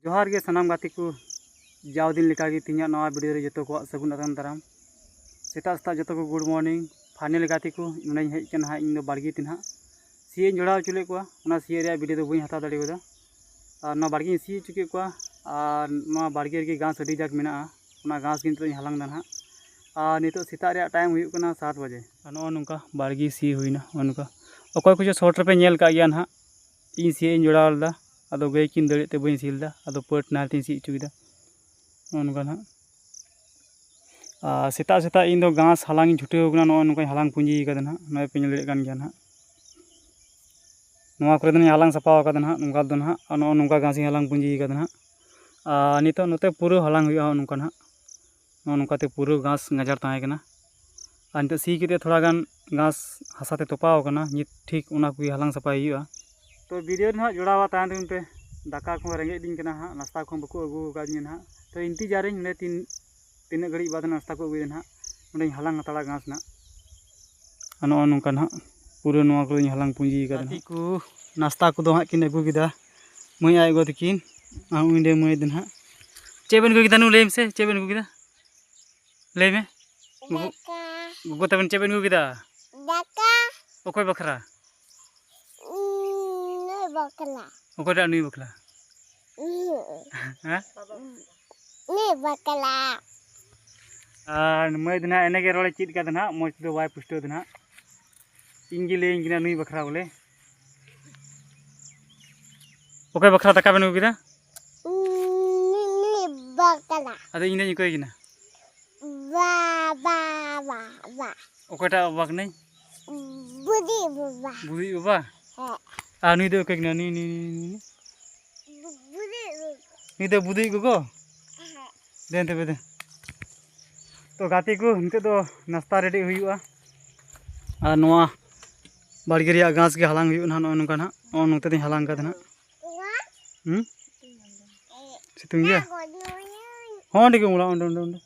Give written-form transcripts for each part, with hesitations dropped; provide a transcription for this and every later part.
जोहार गे सानाम गाती को जाव दिन लेका गे तीन नवा वीडियो रे जतो को सगुन आदान दाराम सेता सेता जतो को गुड मॉर्निंग फाइनल गाती को नने हेज कना हा इन दो बाड़गी तिन हा सीए जोड़ाव चुले को ना सीए रे वीडियो दो बई हता दाड़ी वदा और ना बाड़गी सी चुके को और ना बाड़गी रे घास अडी जाक मेना ना घास गिन तो हलांग दान हा और नितो सेता रे टाइम हुई कना 7 बजे नो नुका बाड़गी सी हुईना नुका अकोय कुछ शॉर्ट रे पे नेल का गया ना इन सीए जोड़ाव दा अदो गई किन दड़े बी सीलदा अदो पट नाल ती सी चुईदा नुका ना सेता सेता इन दो घास हलांग छुटेव कना नो नुका हलांग पुंजी कदा ना नय पे नेल कान गया ना नवा करे दन हलांग सफा कदा ना नुका दन हा नो नुका घास हलांग पुंजी कदा ना नितो नते पूरा हलांग हुआ नुका ना नो नुका ते पूरा घास गजार ताहे कना आ नितो सी केते थोड़ा गान घास हसाते तोपाव कना नित ठीक उना को हलांग सफा हुआ तो वीडियो ना जोड़ावा तान दिन पे दाका को रेंगे दिन कना हा नाश्ता को बको अगु कादिन हा तो इंतजार ने तीन घड़ी बाद नाश्ता को अगुदन हा उन्हें हलांग हतड़ा घास ना नो नुका ना पूरा नवा को हलांग पुंजी कदा को नाश्ता को हाँ किन अगू किदा मई आय गो तकिन उंडे मई दिन हा चेबन को किदा नु लेम से चेबन को किदा ले में गुगु तबन चेबन को किदा दाका ओकोय बखरा बकला ओकोटा नुई बकला हां नी बकला मई दिन एने के रोले चित का दिन मोज दो वाय पुष्टो दिन इंगी ले इंगिना नुई बखरा बोले ओके बखरा तका बन उगिदा नी बकला अदे इने कोई गिना बा बा बा बा ओकोटा बक नहीं बुदी बाबा नुई दो के नी नी नी बुदी नी दो बुदी को देन तबे दे तो गाती को निते दो नाश्ता रेडी हुआ और नवा बाड़गी रे घास के हलांग हुआ ना नुका ना नोते दिन हलांग का ना सितुंग गया हाँ ठीक मुड़ा उंडे उंडे उंडे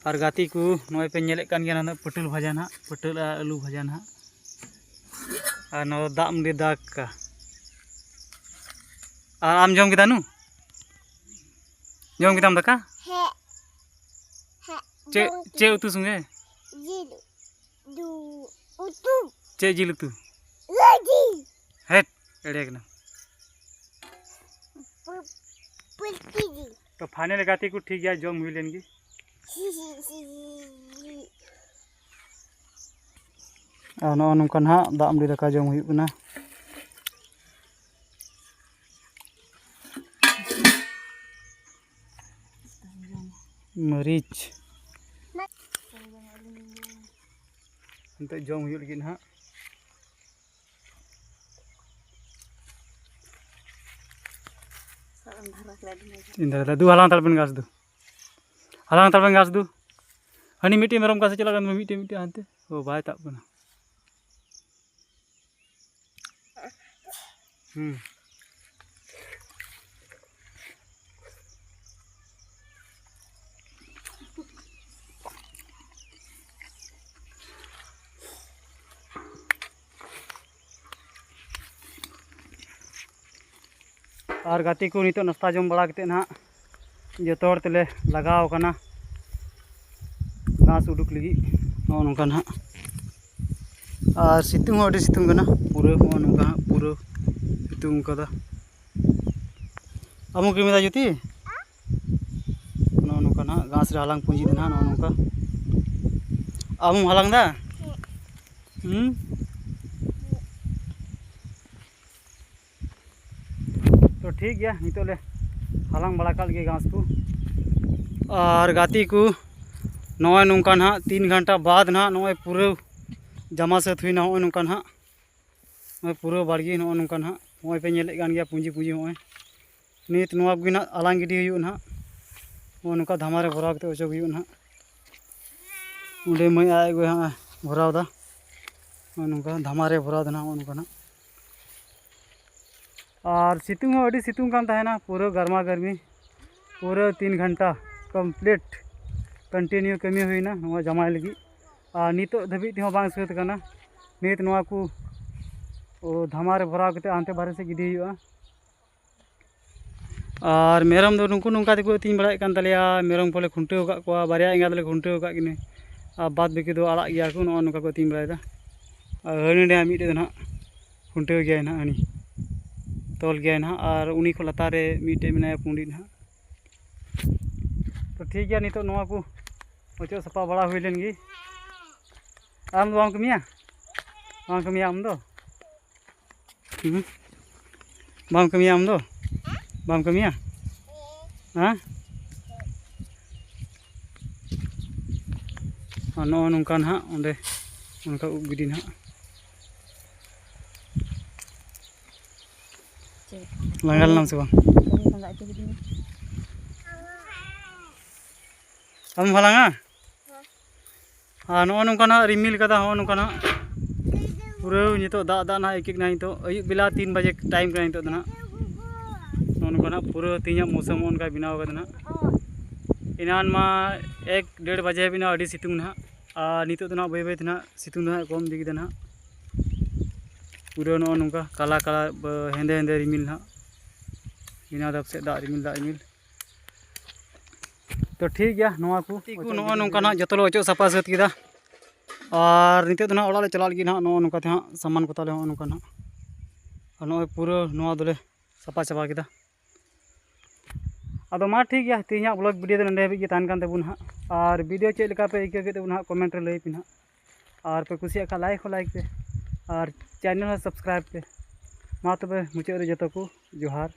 और गाती को नोय पे नेले कान गया ना पटल भाजा ना पटल आलू भाजा ना और नो दाम दे दाग का आम जम किदा नु जम किदाम दका चे उतु संगे चे जिल उतु हेट एड़े कना तो फाइनल गाती को ठीक गया जम हुई लेनगी नो नुका ना दाम दे दका जम हुई कना मरीच जम हुई लगी ना इंदर दू हलांग तलबन घास दू हनी मिट्टी मेरम का से चला मिट्टी मिट्टी हानते ओ बाय ताब कना और गाती को नितो नाश्ता जम बड़ा कते ना जतो हर तेले लगाव कना घास उडुक लगी नोका ना और सितुंग अडी सितुंग कना पूरा नोका पूरा सितुंग कदा आमु के मेदा जुती नोका ना घास रे हलांग पुंजी देना नोका आमु हलांग दा तो ठीक गया नितो ले हलांग बड़ा काल गे घास को और गाती को नॉय नौका ना 3 घंटा बाद ना नॉय पूरा जमा से हुई ना नौका ना पूरा बाड़गी नौका ना नॉय पे नेले गान गया पुंजी पुंजी होय नित नवा को ना अलांग गिडी हुई ना नौका धमारे भराव कते ओचो हुई ना उंडे मई आय गो हा भराव दा नौका धमारे भराव दा नौका ना और सितुंग अड़ी सितुंग कान ताहेना पूरा गर्मा गर्मी पूरा 3 घंटा कंप्लीट कंटिन्यू कमी हुईना नवा जमाय लगी और नितो धबी तेहो बांग सत कना नित नवा को धमारे भराव कते आनते बारे से गिदी हुआ और मेरम दो नुकु नौका तेको तीन बड़ाए कान तलेया मेरम कोले खुंटेव का कोआ बारिया एंगा दले खुंटेव का किने और बाद बेके दो आड़ा गया को नो नुका को तीन बड़ाएदा और हने मीटे ना खुंटेव गया ना हनी तोल गया ना और उनी को लतारे मीटे मेनाया पुंडी ना तो ठीक गया नितो नोआ को ओचो सपा बड़ा हुई लेनगी आम दो बाम कमिया आम दो बाम कमिया आम दो बाम कमिया हाँ नो नौका ना ओंडे उनका उब गिडी ना लंगा लेनाम से बांग हम हलांगा हाँ नो नौका ना रिमिल कदा हो नौका ना पूरा नितो दा दा ना एक ना नितो अयुब बेला 3 बजे टाइम का नितो ना नो नौका ना पूरा तीन मौसम उनका बनाव का ना इनान मा 1-1.5 बजे बिना अड़ी सितुंग ना नितो ना बै बै ना सितुंग ना कम दिगी ना पूरा नो नौका काला काला हेंदे हेंदे रिमिल ना बिना दब से दा रिमिल तो ठीक गया नोआ को नो नौका ना जतो लो अचो सफा सत किदा और नितो ना ओड़ा ले चला लगी ना नो नौका ते सामान को ताले नौका ना नो पूरा नोआ दोले सफा चबा किदा अदो मा ठीक गया तीन ब्लॉग वीडियो नंदे हाबी तान कान तेबुन हा और वीडियो चेक लेका पे इके तेबुन हा कमेंट रे लई पिन हा और पे कुसिया का लाइक पे और चैनल सब्सक्राइब पे मा तबे मुचाद रे जतो को जोहार।